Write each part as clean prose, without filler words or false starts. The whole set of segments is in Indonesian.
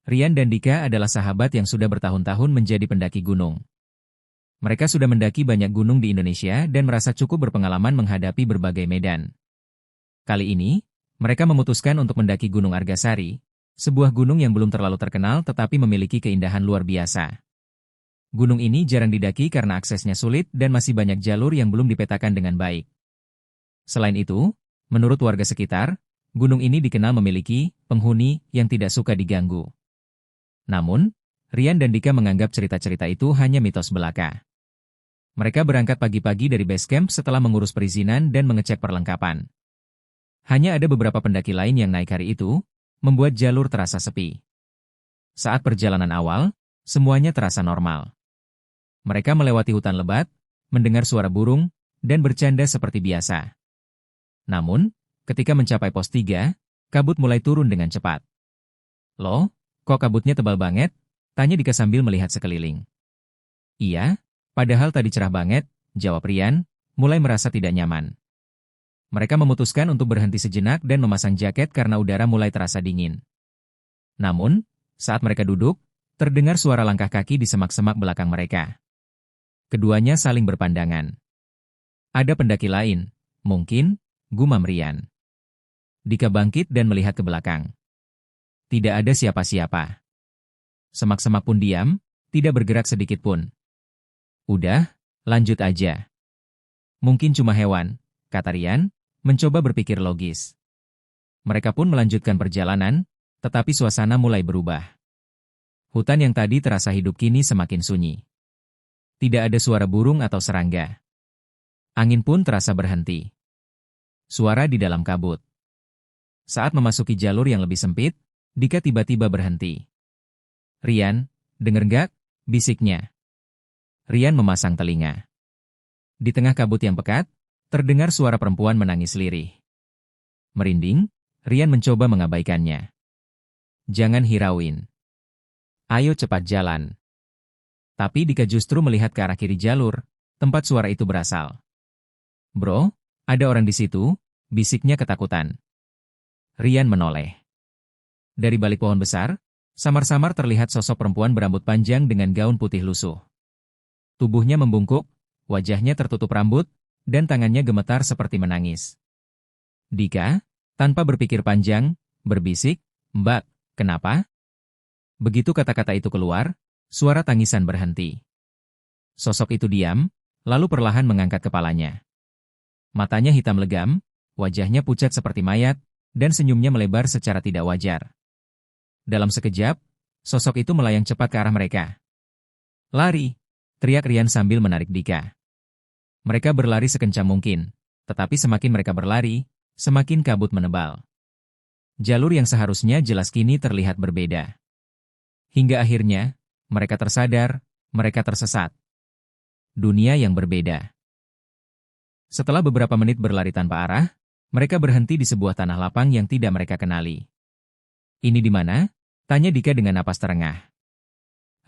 Rian dan Dika adalah sahabat yang sudah bertahun-tahun menjadi pendaki gunung. Mereka sudah mendaki banyak gunung di Indonesia dan merasa cukup berpengalaman menghadapi berbagai medan. Kali ini, mereka memutuskan untuk mendaki Gunung Argasari, sebuah gunung yang belum terlalu terkenal tetapi memiliki keindahan luar biasa. Gunung ini jarang didaki karena aksesnya sulit dan masih banyak jalur yang belum dipetakan dengan baik. Selain itu, menurut warga sekitar, gunung ini dikenal memiliki penghuni yang tidak suka diganggu. Namun, Rian dan Dika menganggap cerita-cerita itu hanya mitos belaka. Mereka berangkat pagi-pagi dari base camp setelah mengurus perizinan dan mengecek perlengkapan. Hanya ada beberapa pendaki lain yang naik hari itu, membuat jalur terasa sepi. Saat perjalanan awal, semuanya terasa normal. Mereka melewati hutan lebat, mendengar suara burung, dan bercanda seperti biasa. Namun, ketika mencapai pos 3, kabut mulai turun dengan cepat. "Loh, kok kabutnya tebal banget?" tanya Dika sambil melihat sekeliling. "Iya, padahal tadi cerah banget," jawab Rian, mulai merasa tidak nyaman. Mereka memutuskan untuk berhenti sejenak dan memasang jaket karena udara mulai terasa dingin. Namun, saat mereka duduk, terdengar suara langkah kaki di semak-semak belakang mereka. Keduanya saling berpandangan. Ada pendaki lain, mungkin, gumam Rian. Dika bangkit dan melihat ke belakang. Tidak ada siapa-siapa. Semak-semak pun diam, tidak bergerak sedikit pun. "Udah, lanjut aja. Mungkin cuma hewan," kata Rian, mencoba berpikir logis. Mereka pun melanjutkan perjalanan, tetapi suasana mulai berubah. Hutan yang tadi terasa hidup kini semakin sunyi. Tidak ada suara burung atau serangga. Angin pun terasa berhenti. Suara di dalam kabut. Saat memasuki jalur yang lebih sempit, Dika tiba-tiba berhenti. "Rian, denger nggak?" bisiknya. Rian memasang telinga. Di tengah kabut yang pekat, terdengar suara perempuan menangis lirih. Merinding, Rian mencoba mengabaikannya. "Jangan hirauin. Ayo cepat jalan." Tapi Dika justru melihat ke arah kiri jalur, tempat suara itu berasal. "Bro, ada orang di situ," bisiknya ketakutan. Rian menoleh. Dari balik pohon besar, samar-samar terlihat sosok perempuan berambut panjang dengan gaun putih lusuh. Tubuhnya membungkuk, wajahnya tertutup rambut, dan tangannya gemetar seperti menangis. Dika, tanpa berpikir panjang, berbisik, "Mbak, kenapa?" Begitu kata-kata itu keluar, suara tangisan berhenti. Sosok itu diam, lalu perlahan mengangkat kepalanya. Matanya hitam legam, wajahnya pucat seperti mayat, dan senyumnya melebar secara tidak wajar. Dalam sekejap, sosok itu melayang cepat ke arah mereka. "Lari!" teriak Rian sambil menarik Dika. Mereka berlari sekencang mungkin, tetapi semakin mereka berlari, semakin kabut menebal. Jalur yang seharusnya jelas kini terlihat berbeda. Hingga akhirnya, mereka tersadar, mereka tersesat. Dunia yang berbeda. Setelah beberapa menit berlari tanpa arah, mereka berhenti di sebuah tanah lapang yang tidak mereka kenali. "Ini di mana?" tanya Dika dengan napas terengah.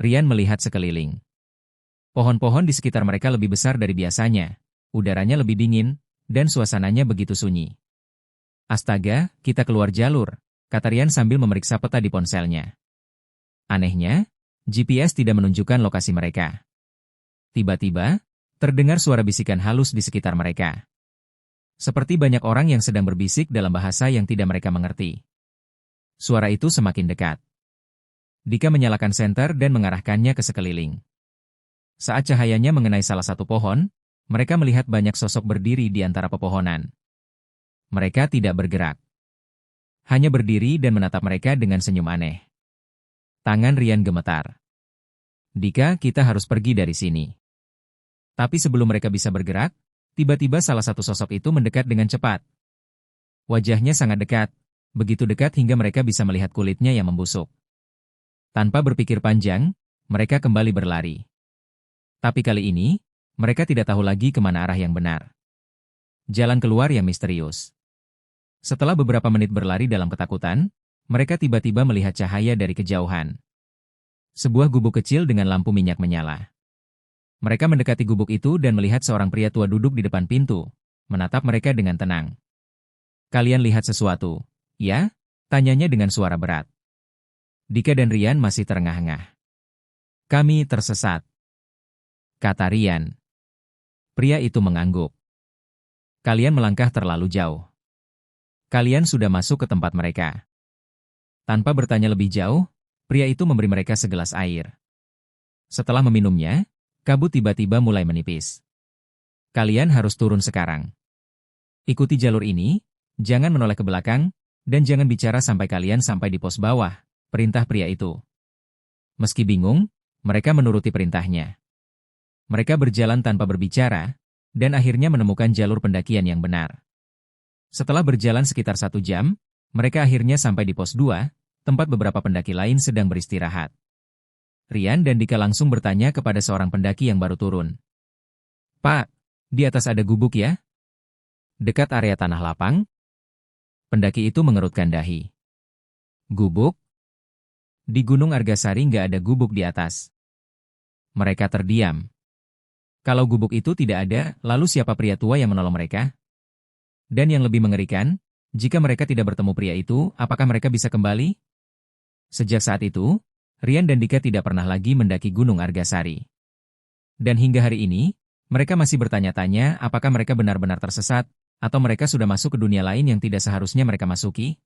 Rian melihat sekeliling. Pohon-pohon di sekitar mereka lebih besar dari biasanya, udaranya lebih dingin, dan suasananya begitu sunyi. "Astaga, kita keluar jalur," kata Rian sambil memeriksa peta di ponselnya. Anehnya, GPS tidak menunjukkan lokasi mereka. Tiba-tiba, terdengar suara bisikan halus di sekitar mereka. Seperti banyak orang yang sedang berbisik dalam bahasa yang tidak mereka mengerti. Suara itu semakin dekat. Dika menyalakan senter dan mengarahkannya ke sekeliling. Saat cahayanya mengenai salah satu pohon, mereka melihat banyak sosok berdiri di antara pepohonan. Mereka tidak bergerak. Hanya berdiri dan menatap mereka dengan senyum aneh. Tangan Rian gemetar. "Dika, kita harus pergi dari sini." Tapi sebelum mereka bisa bergerak, tiba-tiba salah satu sosok itu mendekat dengan cepat. Wajahnya sangat dekat, begitu dekat hingga mereka bisa melihat kulitnya yang membusuk. Tanpa berpikir panjang, mereka kembali berlari. Tapi kali ini, mereka tidak tahu lagi kemana arah yang benar. Jalan keluar yang misterius. Setelah beberapa menit berlari dalam ketakutan, mereka tiba-tiba melihat cahaya dari kejauhan. Sebuah gubuk kecil dengan lampu minyak menyala. Mereka mendekati gubuk itu dan melihat seorang pria tua duduk di depan pintu, menatap mereka dengan tenang. "Kalian lihat sesuatu, ya?" tanyanya dengan suara berat. Dika dan Rian masih terengah-engah. Kami tersesat, kata Rian. Pria itu mengangguk. Kalian melangkah terlalu jauh. Kalian sudah masuk ke tempat mereka. Tanpa bertanya lebih jauh, pria itu memberi mereka segelas air. Setelah meminumnya, kabut tiba-tiba mulai menipis. Kalian harus turun sekarang. Ikuti jalur ini, jangan menoleh ke belakang, dan jangan bicara sampai kalian sampai di pos bawah, perintah pria itu. Meski bingung, mereka menuruti perintahnya. Mereka berjalan tanpa berbicara, dan akhirnya menemukan jalur pendakian yang benar. Setelah berjalan sekitar 1 jam, mereka akhirnya sampai di pos 2, tempat beberapa pendaki lain sedang beristirahat. Rian dan Dika langsung bertanya kepada seorang pendaki yang baru turun. Pak, di atas ada gubuk ya? Dekat area tanah lapang? Pendaki itu mengerutkan dahi. Gubuk? Di Gunung Argasari nggak ada gubuk di atas. Mereka terdiam. Kalau gubuk itu tidak ada, lalu siapa pria tua yang menolong mereka? Dan yang lebih mengerikan, jika mereka tidak bertemu pria itu, apakah mereka bisa kembali? Sejak saat itu, Rian dan Dika tidak pernah lagi mendaki Gunung Argasari. Dan hingga hari ini, mereka masih bertanya-tanya apakah mereka benar-benar tersesat, atau mereka sudah masuk ke dunia lain yang tidak seharusnya mereka masuki.